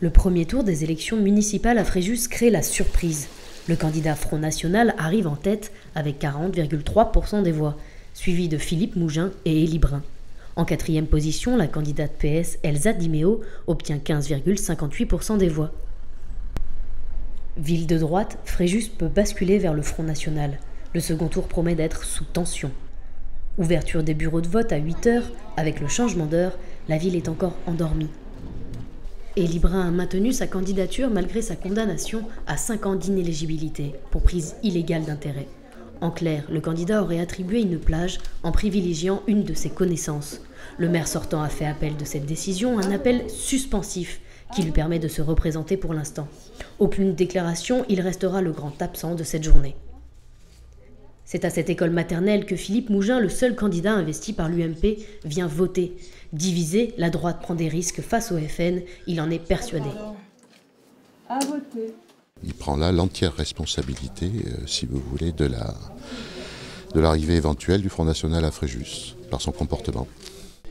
Le premier tour des élections municipales à Fréjus crée la surprise. Le candidat Front National arrive en tête avec 40,3% des voix, suivi de Philippe Mougin et Élie Brun. En quatrième position, la candidate PS Elsa Di Meo obtient 15,58% des voix. Ville de droite, Fréjus peut basculer vers le Front National. Le second tour promet d'être sous tension. Ouverture des bureaux de vote à 8h, avec le changement d'heure, la ville est encore endormie. Élie Brun a maintenu sa candidature malgré sa condamnation à 5 ans d'inéligibilité pour prise illégale d'intérêt. En clair, le candidat aurait attribué une plage en privilégiant une de ses connaissances. Le maire sortant a fait appel de cette décision, un appel suspensif qui lui permet de se représenter pour l'instant. Aucune déclaration, il restera le grand absent de cette journée. C'est à cette école maternelle que Philippe Mougin, le seul candidat investi par l'UMP, vient voter. Divisé, la droite prend des risques face au FN, il en est persuadé. À voter. Il prend là l'entière responsabilité, si vous voulez, de l'arrivée éventuelle du Front National à Fréjus, par son comportement.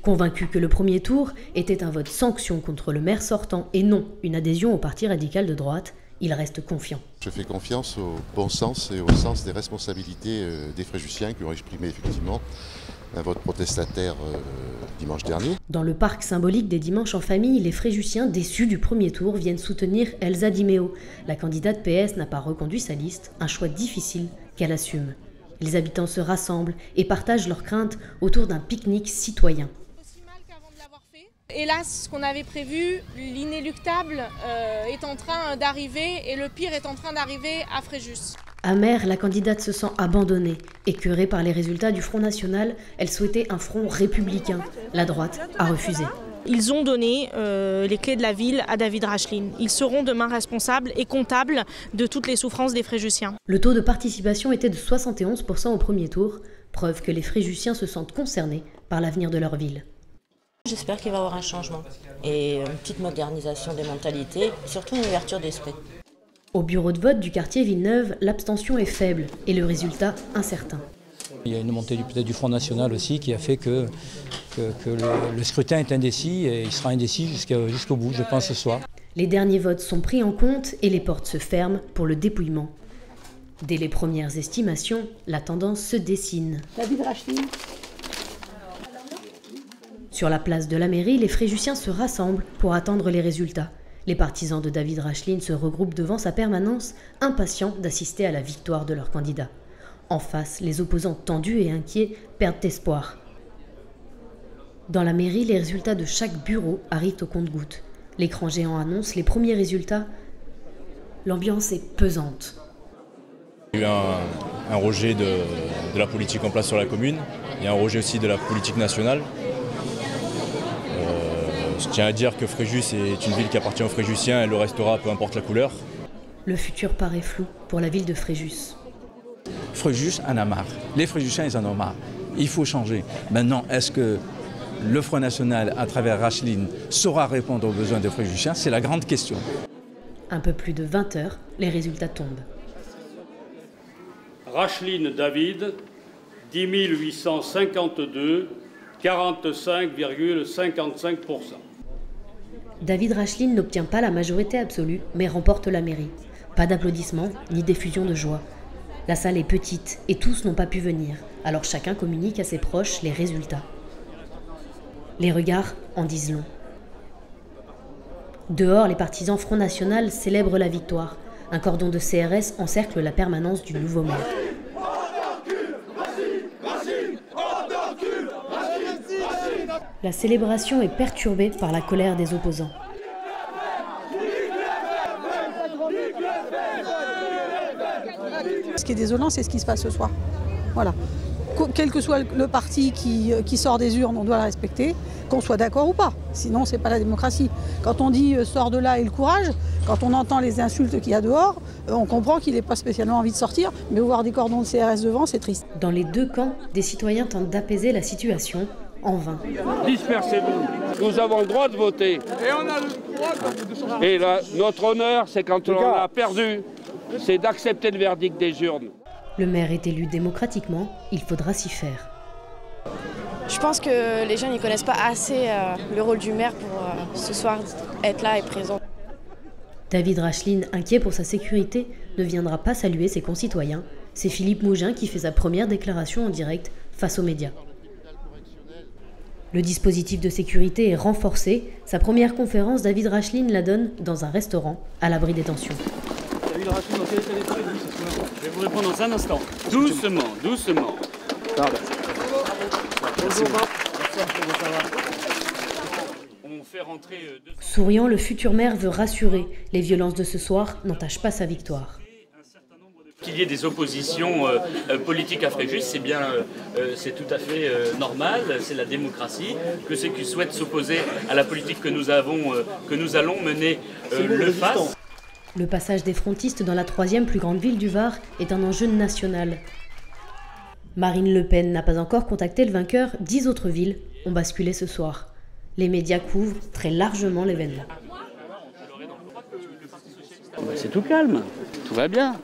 Convaincu que le premier tour était un vote sanction contre le maire sortant et non une adhésion au parti radical de droite, il reste confiant. Je fais confiance au bon sens et au sens des responsabilités des Fréjusiens qui ont exprimé effectivement un vote protestataire dimanche dernier. Dans le parc symbolique des dimanches en famille, les Fréjusiens déçus du premier tour viennent soutenir Elsa Di Meo. La candidate PS n'a pas reconduit sa liste, un choix difficile qu'elle assume. Les habitants se rassemblent et partagent leurs craintes autour d'un pique-nique citoyen. Hélas, ce qu'on avait prévu, l'inéluctable est en train d'arriver et le pire est en train d'arriver à Fréjus. Amère, la candidate se sent abandonnée. Écœurée par les résultats du Front National, elle souhaitait un front républicain. La droite a refusé. Ils ont donné les clés de la ville à David Racheline. Ils seront demain responsables et comptables de toutes les souffrances des Fréjusiens. Le taux de participation était de 71% au premier tour, preuve que les Fréjusiens se sentent concernés par l'avenir de leur ville. J'espère qu'il va y avoir un changement et une petite modernisation des mentalités, surtout une ouverture d'esprit. Au bureau de vote du quartier Villeneuve, l'abstention est faible et le résultat incertain. Il y a une montée peut-être du Front National aussi qui a fait que le scrutin est indécis et il sera indécis jusqu'au bout, je pense, ce soir. Les derniers votes sont pris en compte et les portes se ferment pour le dépouillement. Dès les premières estimations, la tendance se dessine. David Racheline. Sur la place de la mairie, les Fréjusiens se rassemblent pour attendre les résultats. Les partisans de David Racheline se regroupent devant sa permanence, impatients d'assister à la victoire de leur candidat. En face, les opposants tendus et inquiets perdent espoir. Dans la mairie, les résultats de chaque bureau arrivent au compte-gouttes. L'écran géant annonce les premiers résultats. L'ambiance est pesante. Il y a eu un rejet de la politique en place sur la commune. Il y a un rejet aussi de la politique nationale. Je tiens à dire que Fréjus est une ville qui appartient aux Fréjusiens, elle le restera peu importe la couleur. Le futur paraît flou pour la ville de Fréjus. Fréjus en a marre. Les Fréjusiens, ils en ont marre. Il faut changer. Maintenant, est-ce que le Front National, à travers Racheline, saura répondre aux besoins des Fréjusiens? C'est la grande question. Un peu plus de 20 heures, les résultats tombent. Racheline David, 10 852, 45,55%. David Racheline n'obtient pas la majorité absolue, mais remporte la mairie. Pas d'applaudissements, ni d'effusion de joie. La salle est petite et tous n'ont pas pu venir, alors chacun communique à ses proches les résultats. Les regards en disent long. Dehors, les partisans Front National célèbrent la victoire. Un cordon de CRS encercle la permanence du nouveau maire. La célébration est perturbée par la colère des opposants. Ce qui est désolant, c'est ce qui se passe ce soir. Voilà. Quel que soit le parti qui sort des urnes, on doit le respecter, qu'on soit d'accord ou pas. Sinon, c'est pas la démocratie. Quand on dit sors de là et le courage, quand on entend les insultes qu'il y a dehors, on comprend qu'il n'est pas spécialement envie de sortir, mais voir des cordons de CRS devant, c'est triste. Dans les deux camps, des citoyens tentent d'apaiser la situation. En vain. Dispersez-vous. Nous avons le droit de voter. Et on a le droit de Et là, notre honneur, c'est quand on a perdu, c'est d'accepter le verdict des urnes. Le maire est élu démocratiquement, il faudra s'y faire. Je pense que les gens n'y connaissent pas assez le rôle du maire pour ce soir être là et présent. David Racheline, inquiet pour sa sécurité, ne viendra pas saluer ses concitoyens. C'est Philippe Mougin qui fait sa première déclaration en direct face aux médias. Le dispositif de sécurité est renforcé. Sa première conférence, David Racheline la donne dans un restaurant, à l'abri des tensions. David Racheline, dans quel état d'esprit? Je vais vous répondre dans un instant. Doucement, doucement. Pardon. Merci. On fait rentrer Souriant, le futur maire veut rassurer. Les violences de ce soir n'entachent pas sa victoire. Qu'il y ait des oppositions politiques à Fréjus, c'est bien, c'est tout à fait normal, c'est la démocratie. Que ceux qui souhaitent s'opposer à la politique que nous allons mener le fassent. Le passage des frontistes dans la 3e plus grande ville du Var est un enjeu national. Marine Le Pen n'a pas encore contacté le vainqueur, 10 autres villes ont basculé ce soir. Les médias couvrent très largement l'événement. C'est tout calme, tout va bien.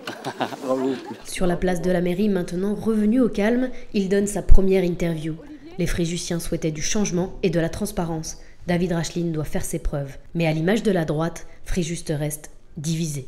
Sur la place de la mairie, maintenant revenu au calme, il donne sa première interview. Les Fréjussiens souhaitaient du changement et de la transparence. David Racheline doit faire ses preuves. Mais à l'image de la droite, Fréjus reste divisé.